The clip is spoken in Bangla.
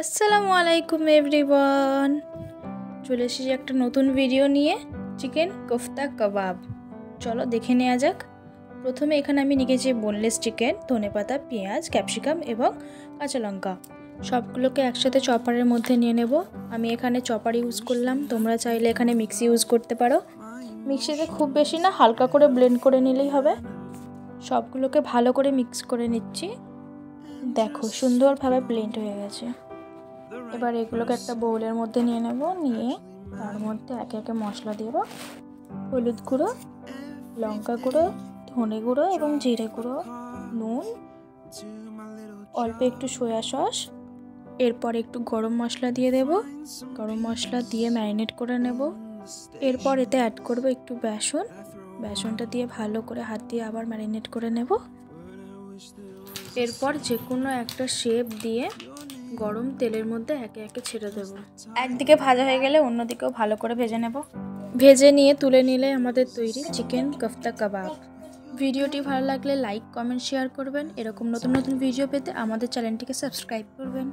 আসসালামু আলাইকুম এভরিওয়ান, চলে এসেছি একটা নতুন ভিডিও নিয়ে। চিকেন কোফতা কাবাব, চলো দেখে নেওয়া যাক। প্রথমে এখানে আমি নিয়েছি বোনলেস চিকেন, ধনেপাতা, পেঁয়াজ, ক্যাপসিকাম এবং কাঁচা লঙ্কা। সবগুলোকে একসাথে চপারের মধ্যে নিয়ে নেব। আমি এখানে চপার ইউজ করলাম, তোমরা চাইলে এখানে মিক্সি ইউজ করতে পারো। মিক্সিতে খুব বেশি না, হালকা করে ব্লেন্ড করে নিলেই হবে। সবগুলোকে ভালো করে মিক্স করে নিচ্ছি। দেখো সুন্দরভাবে ব্লেন্ড হয়ে গেছে। এবার এগুলোকে একটা বোলের মধ্যে নিয়ে নেব, নিয়ে তার মধ্যে একে একে মশলা দেব। হলুদ গুঁড়ো, লঙ্কা গুঁড়ো, ধনে গুঁড়ো এবং জিরে গুঁড়ো, নুন, অল্প একটু সয়া সস, এরপর একটু গরম মশলা দিয়ে দেব। গরম মশলা দিয়ে ম্যারিনেট করে নেব। এরপর এতে অ্যাড করব একটু বেসন। বেসনটা দিয়ে ভালো করে হাত দিয়ে আবার ম্যারিনেট করে নেব। এরপর যে কোনো একটা শেপ দিয়ে গরম তেলের মধ্যে একে একে ছেড়ে দেবো। একদিকে ভাজা হয়ে গেলে অন্যদিকেও ভালো করে ভেজে নেব। ভেজে নিয়ে তুলে নিলে আমাদের তৈরি চিকেন কোফতা কাবাব। ভিডিওটি ভালো লাগলে লাইক, কমেন্ট, শেয়ার করবেন। এরকম নতুন নতুন ভিডিও পেতে আমাদের চ্যানেলটিকে সাবস্ক্রাইব করবেন।